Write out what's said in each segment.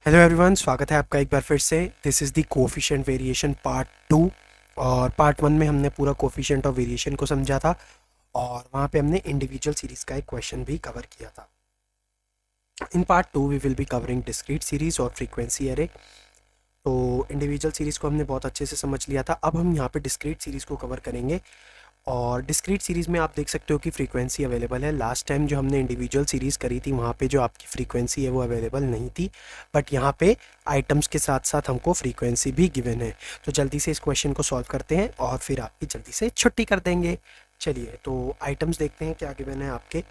Hello everyone, स्वागत है आपका एक बार फिर से। This is the coefficient variation part 2। और पार्ट 1 में हमने पूरा कोफिशिएंट ऑफ वेरिएशन को समझा था और वहाँ पे हमने इंडिविजुअल सीरीज़ का एक क्वेश्चन भी कवर किया था। In part 2 we will be covering discrete series और फ्रीक्वेंसी एरे। तो इंडिविजुअल सीरीज़ को हमने बहुत अच्छे से समझ लिया था। अब हम यहाँ पे डिस्क्रीट सीरीज़ को कवर करेंगे। और डिस्क्रीट सीरीज़ में आप देख सकते हो कि फ्रीक्वेंसी अवेलेबल है। लास्ट टाइम जो हमने इंडिविजुअल सीरीज़ करी थी वहाँ पे जो आपकी फ्रीक्वेंसी है वो अवेलेबल नहीं थी, बट यहाँ पे आइटम्स के साथ साथ हमको फ्रीक्वेंसी भी गिवन है। तो जल्दी से इस क्वेश्चन को सॉल्व करते हैं और फिर आपकी जल्दी से छुट्टी कर देंगे। चलिए तो आइटम्स देखते हैं क्या गिवन है आपके।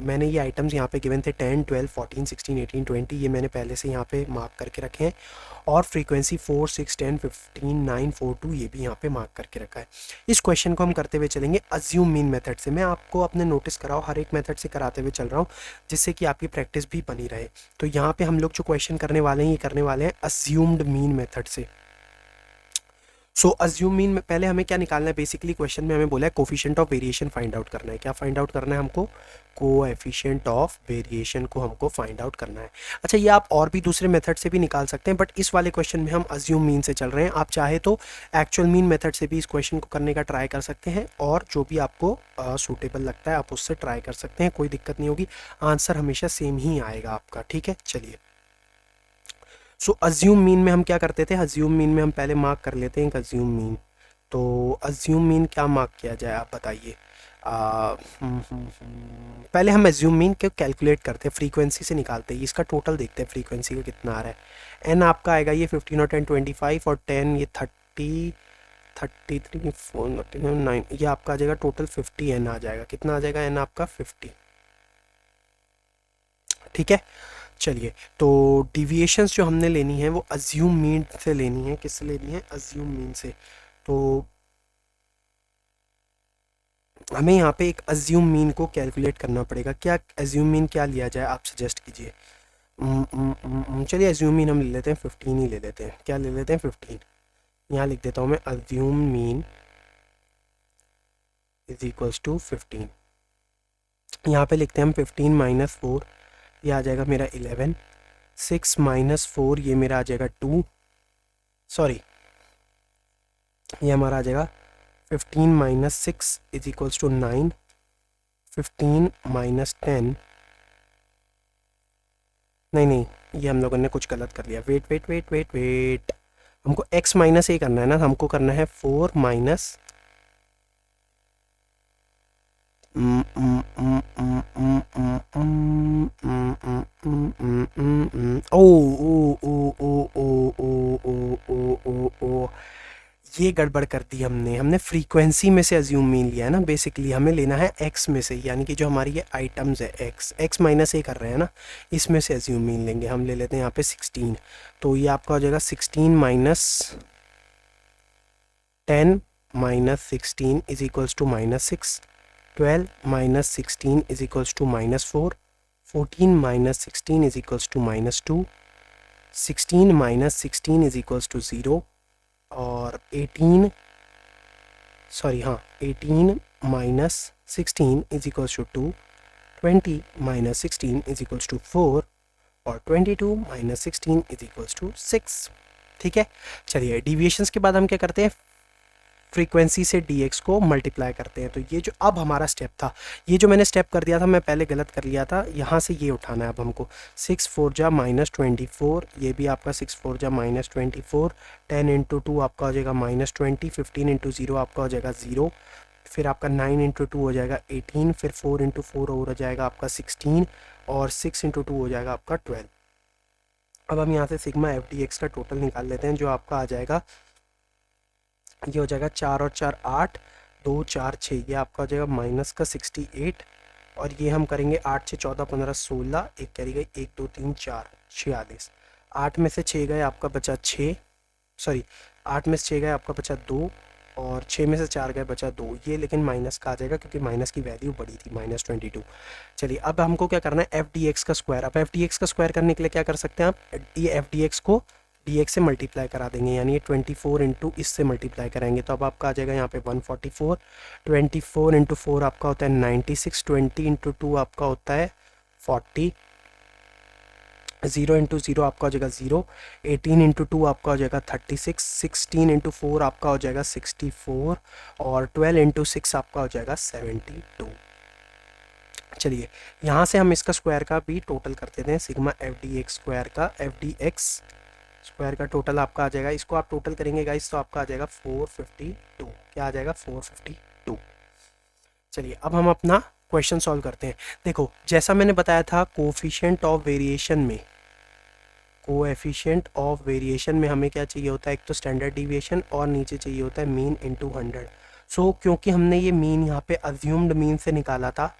मैंने ये आइटम्स यहाँ पे गिवन थे 10, 12, 14, 16, 18, 20, ये मैंने पहले से यहाँ पे मार्क करके रखे हैं। और फ्रीक्वेंसी 4, 6, 10, 15, 9, 4, 2 ये भी यहाँ पे मार्क करके रखा है। इस क्वेश्चन को हम करते हुए चलेंगे अज्यूम मीन मेथड से। मैं आपको अपने नोटिस कराओ हर एक मेथड से कराते हुए चल रहा हूँ, जिससे कि आपकी प्रैक्टिस भी बनी रहे। तो यहाँ पे हम लोग जो क्वेश्चन करने वाले हैं ये करने वाले हैं अज्यूम्ड मीन मेथड से। सो अज्यूम मीन में पहले हमें क्या निकालना है, बेसिकली क्वेश्चन में हमें बोला है coefficient of variation find out करना है। क्या फाइंड आउट करना है हमको? कोएफिशिएंट ऑफ वेरिएशन को हमको फाइंड आउट करना है। अच्छा, ये आप और भी दूसरे मेथड से भी निकाल सकते हैं, बट इस वाले क्वेश्चन में हम अज्यूम मीन से चल रहे हैं। आप चाहे तो एक्चुअल मीन मेथड से भी इस क्वेश्चन को करने का ट्राई कर सकते हैं, और जो भी आपको सूटेबल लगता है आप उससे ट्राई कर सकते हैं, कोई दिक्कत नहीं होगी। आंसर हमेशा सेम ही आएगा आपका, ठीक है। चलिए, सो अज्यूम मीन में हम क्या करते थे? अज्यूम मीन में हम पहले मार्क कर लेते हैं एक अज्यूम मीन। तो अज्यूम मीन क्या मार्क किया जाए, आप बताइए। पहले हम अज्यूम मीन को कैलकुलेट करते हैं, फ्रीक्वेंसी से निकालते हैं। इसका टोटल देखते हैं फ्रीक्वेंसी का कितना आ रहा है। एन आपका आएगा ये 15 और 10 25 और 10 ये 30 33 4 9, ये आपका आ जाएगा टोटल 50 एन आ जाएगा। कितना आ जाएगा एन आपका? 50, ठीक है। चलिए, तो डिविएशंस जो हमने लेनी है वो अज्यूम मीन से लेनी है। किससे लेनी है? अज्यूम मीन से। तो हमें यहाँ पे एक अज्यूम मीन को कैलकुलेट करना पड़ेगा। क्या अज्यूम मीन क्या लिया जाए, आप सजेस्ट कीजिए। चलिए अज्यूम मीन हम ले लेते हैं 15 ही ले लेते हैं। क्या ले लेते हैं? 15। यहाँ लिख देता हूँ मैं, assume mean is equals to 15। यहाँ पे लिखते हैं हम 15 माइनस 4, ये आ जाएगा मेरा 11। 6 माइनस 4 ये मेरा आ जाएगा 2, सॉरी ये हमारा आ जाएगा 15 minus 6 is equals to 9। 15 minus 10, नहीं, ये हम लोगों ने कुछ गलत कर लिया। Wait wait wait wait wait, हमको x माइनस ए करना है ना, हमको करना है 4 माइनस ओ ओ ओ ओ ओ ओ ओ ओ ओ ओ, ये गड़बड़ कर दी हमने फ्रीक्वेंसी में से अज्यूम मीन लिया है ना। बेसिकली हमें लेना है एक्स में से, यानी कि जो हमारी ये आइटम्स है एक्स माइनस ए कर रहे हैं ना, इसमें से अज्यूम मीन लेंगे। हम ले लेते हैं यहाँ पे 16। तो ये आपका हो जाएगा 16 minus 10 minus 16 is equals to -6। 12 minus 16 is equals to -4। 14 minus 16 is equals to -2। 16 minus 16 is equals to 0। और 18 minus 16 is equals to 2। 20 minus 16 is equals to 4। और 22 माइनस 16 इज इक्वल्स टू 6, ठीक है। चलिए, डिविएशंस के बाद हम क्या करते हैं? फ्रीक्वेंसी से dx को मल्टीप्लाई करते हैं। तो ये जो अब हमारा स्टेप था, ये जो मैंने स्टेप कर दिया था मैं पहले गलत कर लिया था, यहाँ से ये उठाना है अब हमको। 6 4 जा -24, ये भी आपका 6 4 जा -24। 10 इंटू 2 आपका हो जाएगा -20। 15 इंटू 0 आपका हो जाएगा 0। फिर आपका 9 इंटू 2 हो जाएगा 18। फिर 4 इंटू 4 और हो जाएगा आपका 16। और 6 इंटू 2 हो जाएगा आपका 12। अब हम यहाँ से सिग्मा एफ डी एक्स का टोटल निकाल लेते हैं, जो आपका आ जाएगा, ये हो जाएगा 4 और 4 8, 2 4 6, ये आपका हो जाएगा माइनस का 68। और ये हम करेंगे 8 6 14 15 16, एक कैरी गई 1 2 3 4 46। 8 में से 6 गए आपका बचा 6, सॉरी 8 में से 6 गए आपका बचा 2। और 6 में से 4 गए बचा 2, ये लेकिन माइनस का आ जाएगा क्योंकि माइनस की वैल्यू बड़ी थी -22। चलिए, अब हमको क्या करना है? एफ डी एक्स का स्क्वायर। अब एफ डी एक्स का स्क्वायर करने के लिए क्या कर सकते हैं आप? ये एफ डी एक्स को डी एक्स से मल्टीप्लाई करा देंगे, यानी ये 24 इंटू इससे मल्टीप्लाई कराएंगे। तो अब आपका आ जाएगा यहाँ पे 144। 24 इंटू 4 आपका होता है 96। 20 इंटू 2 आपका होता है 40। ज़ीरो इंटू ज़ीरो आपका हो जाएगा ज़ीरो, 18 इंटू 2 आपका हो जाएगा 36, 16 इंटू 4 आपका हो जाएगा 64 और 12 इंटू 6 आपका हो जाएगा 72। चलिए यहाँ से हम इसका स्क्वायर का भी टोटल कर देते हैं, sigma F D x square का एफ डी एक्स स्क्वायर का टोटल आपका आ जाएगा, इसको आप टोटल करेंगे गाइस तो आपका आ जाएगा 452। क्या आ जाएगा? 452। चलिए अब हम अपना क्वेश्चन सॉल्व करते हैं। देखो जैसा मैंने बताया था कोफिशिएंट ऑफ वेरिएशन में, कोएफिशिएंट ऑफ वेरिएशन में हमें क्या चाहिए होता है? एक तो स्टैंडर्ड डिविएशन और नीचे चाहिए होता है मीन इनटू 100। सो क्योंकि हमने ये मीन यहाँ पे अज्यूम्ड मीन से निकाला था,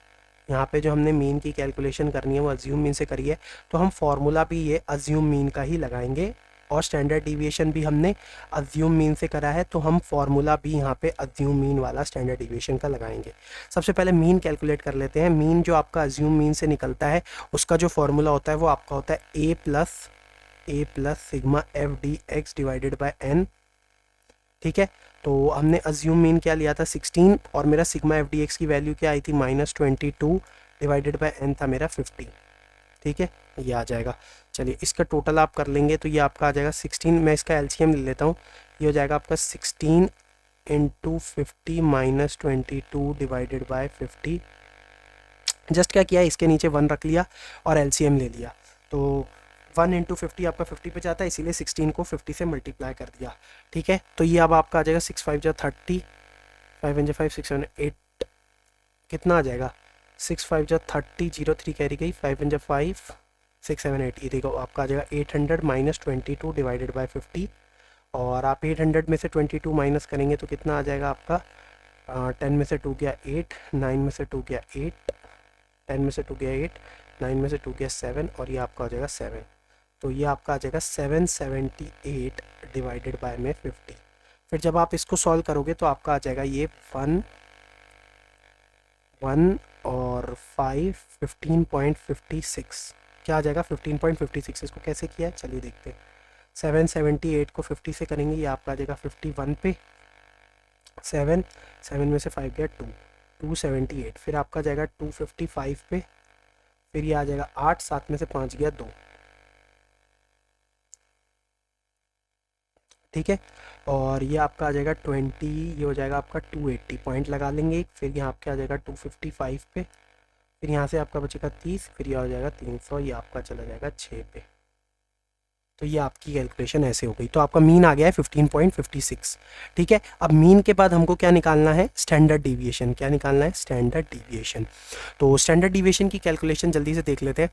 यहाँ पे जो हमने मीन की कैलकुलेशन करनी है वो अज्यूम मीन से करी है, तो हम फॉर्मूला भी ये अज्यूम मीन का ही लगाएंगे और स्टैंडर्ड डिविएशन भी हमने अज्यूम मीन से करा है, तो हम फॉर्मूला भी यहाँ पे अज्यूम मीन वाला स्टैंडर्ड डिविएशन का लगाएंगे। सबसे पहले मीन कैलकुलेट कर लेते हैं। मीन जो आपका अज्यूम मीन से निकलता है उसका जो फॉर्मूला होता है वो आपका होता है A plus sigma F D X divided by N. ठीक है, तो हमने अज्यूम मीन क्या लिया था 16 और मेरा सिग्मा एफ डी एक्स की वैल्यू क्या आई थी -22 डिवाइडेड बाय एन था मेरा 50। ठीक है, ये आ जाएगा। चलिए इसका टोटल आप कर लेंगे तो ये आपका आ जाएगा 16, मैं इसका एलसीएम ले लेता हूँ, ये हो जाएगा आपका 16 इंटू 50 -22 डिवाइडेड बाय 50। जस्ट क्या किया, इसके नीचे 1 रख लिया और एलसीएम ले लिया, तो 1 इंटू 50 आपका 50 पे जाता है, इसीलिए 16 को 50 से मल्टीप्लाई कर दिया। ठीक है, तो ये अब आपका आ जाएगा 6 5 जा 30, 5 5 5 6 7 8, कितना आ जाएगा 6 5 जा 30, 0 3 कैरी गई, 5 जा 5 6 7 8, ये देखो आपका आ जाएगा 800 -22 डिवाइडेड बाय 50। और आप 800 में से 22 माइनस करेंगे तो कितना आ जाएगा आपका 10 में से 2 गया 8, 9 में से 2 गया 8, 10 में से 2 गया 8, 9 में से 2 गया 7 और ये आपका हो जाएगा 7। तो ये आपका आ जाएगा 778 डिवाइडेड बाय में 50। फिर जब आप इसको सॉल्व करोगे तो आपका आ जाएगा ये 1 1 और 5 15.56। क्या आ जाएगा 15.56। इसको कैसे किया है चलिए देखते हैं। 778 को 50 से करेंगे, ये आपका आ जाएगा 51 पे, 7 में से 5 गया 278, फिर आपका जाएगा 255 पे, फिर ये आ जाएगा 8, 7 में से 5 गया 2। ठीक है, और ये आपका आ जाएगा 20, ये हो जाएगा आपका 280 पॉइंट लगा लेंगे, फिर यहाँ आपका आ जाएगा 255 पे, फिर यहाँ से आपका बचेगा 30, फिर यह हो जाएगा 300, ये आपका चला जाएगा 6 पे। तो ये आपकी कैलकुलेशन ऐसे हो गई, तो आपका मीन आ गया है 15.56। ठीक है, अब मीन के बाद हमको क्या निकालना है? Standard deviation. क्या निकालना है? Standard deviation. तो स्टैंडर्ड डिविएशन की कैलकुलेशन जल्दी से देख लेते हैं।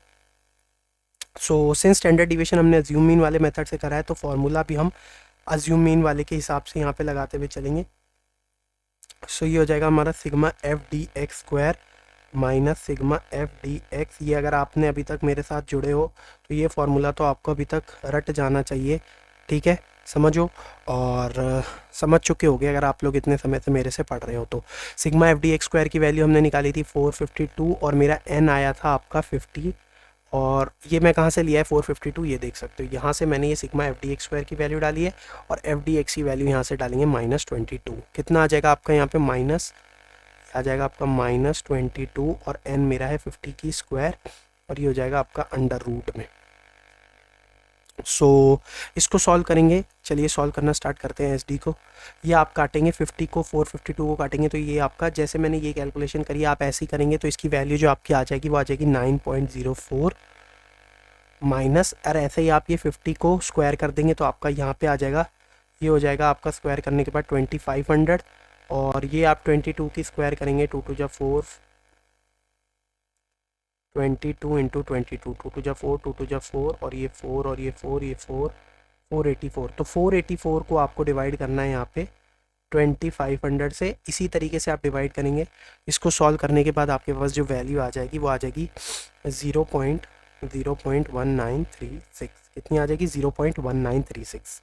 सो सिंस स्टैंडर्ड डिविएशन हमने अज्यूम मीन वाले मेथड से करा है तो फॉर्मूला भी हम अज्यूम मीन वाले के हिसाब से यहाँ पे लगाते हुए चलेंगे। सो ये हो जाएगा हमारा sigma F D x square minus sigma F D x. ये अगर आपने अभी तक मेरे साथ जुड़े हो तो ये फार्मूला तो आपको अभी तक रट जाना चाहिए। ठीक है, समझो, और समझ चुके होगे अगर आप लोग इतने समय से मेरे से पढ़ रहे हो तो। Sigma F D x square की वैल्यू हमने निकाली थी 452 और मेरा एन आया था आपका 50। और ये मैं कहाँ से लिया है 452, ये देख सकते हो, यहाँ से मैंने ये sigma F D x square की वैल्यू डाली है और एफ डी एक्स की वैल्यू यहाँ से डालेंगे -22। कितना आ जाएगा आपका यहाँ पे माइनस आ जाएगा आपका -22 और n मेरा है 50 की स्क्वायर और ये हो जाएगा आपका अंडर रूट में। सो इसको सॉल्व करेंगे, चलिए सॉल्व करना स्टार्ट करते हैं। SD को ये आप काटेंगे 50 को 452 को काटेंगे तो ये आपका, जैसे मैंने ये कैलकुलेशन करी आप ऐसे ही करेंगे तो इसकी वैल्यू जो आपकी आ जाएगी वो आ जाएगी 9.04 माइनस, और ऐसे ही आप ये 50 को स्क्वायर कर देंगे तो आपका यहाँ पे आ जाएगा, ये हो जाएगा आपका स्क्वायर करने के बाद 2500 और ये आप 22 की स्क्वायर करेंगे 2 2 जा 4, 22 इंटू 22, 2 2 जा 4, 2 2 जा 4 और ये 4 और ये 4, ये 4, 484। तो 484 को आपको डिवाइड करना है यहाँ पे 2500 से। इसी तरीके से आप डिवाइड करेंगे, इसको सॉल्व करने के बाद आपके पास जो वैल्यू आ जाएगी वो आ जाएगी 0.1936। कितनी आ जाएगी? 0.1936।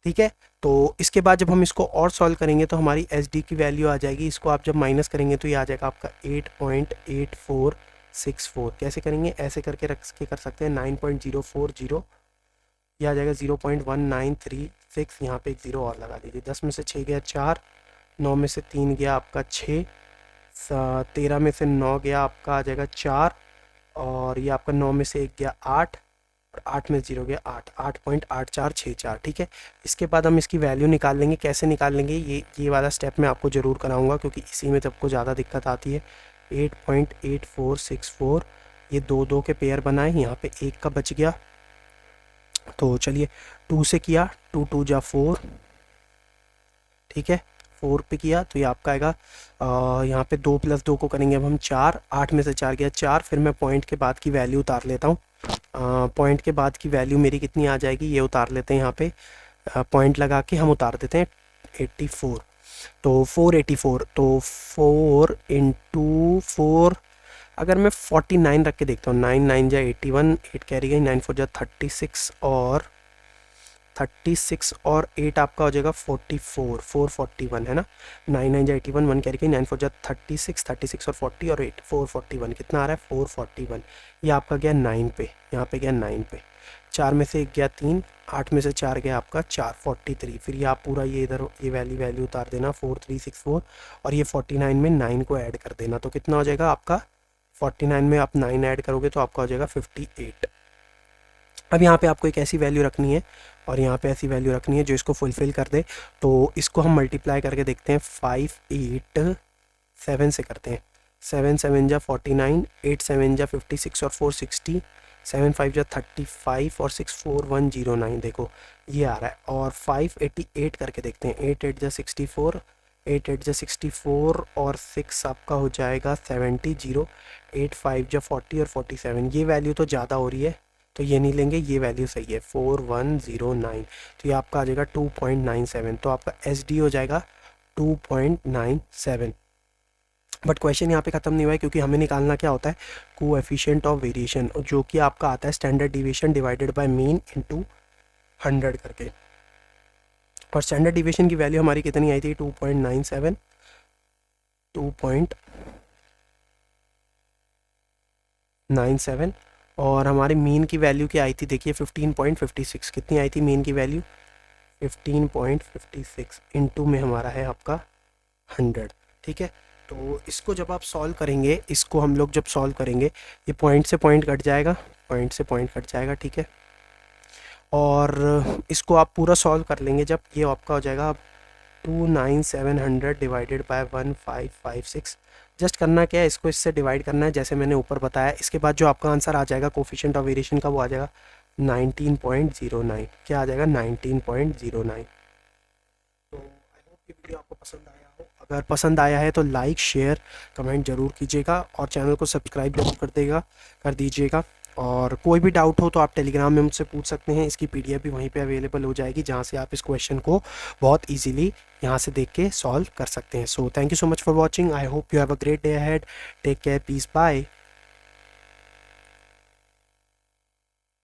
ठीक है, तो इसके बाद जब हम इसको और सॉल्व करेंगे तो हमारी SD की वैल्यू आ जाएगी, इसको आप जब माइनस करेंगे तो ये आ जाएगा आपका 8.8464। कैसे करेंगे? ऐसे करके रख के कर सकते हैं 9.040, ये आ जाएगा 0.1936, यहाँ पे एक 0 और लगा दीजिए। 10 में से 6 गया 4, 9 में से 3 गया आपका 6, 13 में से 9 गया आपका आ जाएगा 4 और ये आपका 9 में से 1 गया 8 8 में 0 गया 8, 8.8464, ठीक है। इसके बाद हम इसकी वैल्यू निकाल लेंगे। कैसे निकाल लेंगे ये वाला स्टेप मैं आपको ज़रूर कराऊंगा, क्योंकि इसी में सबको ज़्यादा दिक्कत आती है। 8.8464, ये 2 के पेयर बनाए, यहाँ पे 1 का बच गया। तो चलिए 2 से किया, 2 2 जा 4, ठीक है। 4 पे किया तो ये आपका आएगा, यहाँ पे 2 + 2 को करेंगे अब हम 4, 8 में से 4 गया 4। फिर मैं पॉइंट के बाद की वैल्यू उतार लेता हूँ। पॉइंट के बाद की वैल्यू मेरी कितनी आ जाएगी, ये उतार लेते हैं यहाँ पे। पॉइंट लगा के हम उतार देते हैं 84। तो 484, तो 4 × 4, अगर मैं 49 रख के देखता हूँ, 9 9 जा 81, 8 कैरी गई, 9 4 जा 36 और 8 आपका हो जाएगा 44, 441 है ना। 9 9 जा 81, 1 कैरी गई, 9 4 जा 36, 36 और 40 और 8, 441 कितना आ रहा है 441। ये आपका गया 9 पे, यहाँ पे गया 9 पे। 4 में से 1 गया 3, 8 में से 4 गया आपका 4, 43। फिर ये आप पूरा ये इधर ये वैल्यू उतार देना 4364, और ये 49 में 9 को ऐड कर देना। तो कितना हो जाएगा आपका, 49 में आप 9 ऐड करोगे तो आपका हो जाएगा 58। अब यहाँ पे आपको एक ऐसी वैल्यू रखनी है और यहाँ पे ऐसी वैल्यू रखनी है जो इसको फुलफ़िल कर दे। तो इसको हम मल्टीप्लाई करके देखते हैं। 5 8 7 से करते हैं। 7 7 जा 49, 8 7 जा 56 और 4 60, 7 5 जा 35 और 6 4 1 0 9, देखो ये आ रहा है। और 588 करके देखते हैं। 8 8 जा 64, 8 8 जा 64 और 6 आपका हो जाएगा 70 0, 8 5 जा 40 और 47। ये वैल्यू तो ज़्यादा हो रही है तो ये नहीं लेंगे, ये वैल्यू सही है 4109। तो ये आपका आ जाएगा 2.97। तो आपका SD हो जाएगा 2.97। बट क्वेश्चन यहाँ पे ख़त्म नहीं हुआ है, क्योंकि हमें निकालना क्या होता है, कोएफिशिएंट ऑफ वेरिएशन, जो कि आपका आता है standard deviation divided by mean into 100 करके। और स्टैंडर्ड डिविएशन की वैल्यू हमारी कितनी आई थी, 2.97, 2.97। और हमारे मीन की वैल्यू क्या आई थी, देखिए 15.56। कितनी आई थी मीन की वैल्यू, 15.56 इनटू में हमारा है आपका 100, ठीक है। तो इसको जब आप सॉल्व करेंगे, इसको हम लोग जब सॉल्व करेंगे, ये पॉइंट से पॉइंट कट जाएगा, पॉइंट से पॉइंट कट जाएगा, ठीक है। और इसको आप पूरा सॉल्व कर लेंगे जब, ये आपका हो जाएगा 29700 डिवाइडेड बाय 1556। जस्ट करना क्या है, इसको इससे डिवाइड करना है जैसे मैंने ऊपर बताया। इसके बाद जो आपका आंसर आ जाएगा कोफिशिएंट ऑफ वेरिएशन का, वो आ जाएगा 19.09। क्या आ जाएगा 19.09। तो आई होप ये वीडियो आपको पसंद आया हो। अगर पसंद आया है तो लाइक शेयर कमेंट ज़रूर कीजिएगा और चैनल को सब्सक्राइब जरूर कर दीजिएगा। और कोई भी डाउट हो तो आप टेलीग्राम में मुझसे पूछ सकते हैं। इसकी PDF भी वहीं पे अवेलेबल हो जाएगी, जहाँ से आप इस क्वेश्चन को बहुत इजीली यहाँ से देख के सॉल्व कर सकते हैं। So thank you so much for watching. I hope you have a great day ahead. Take care, peace, bye.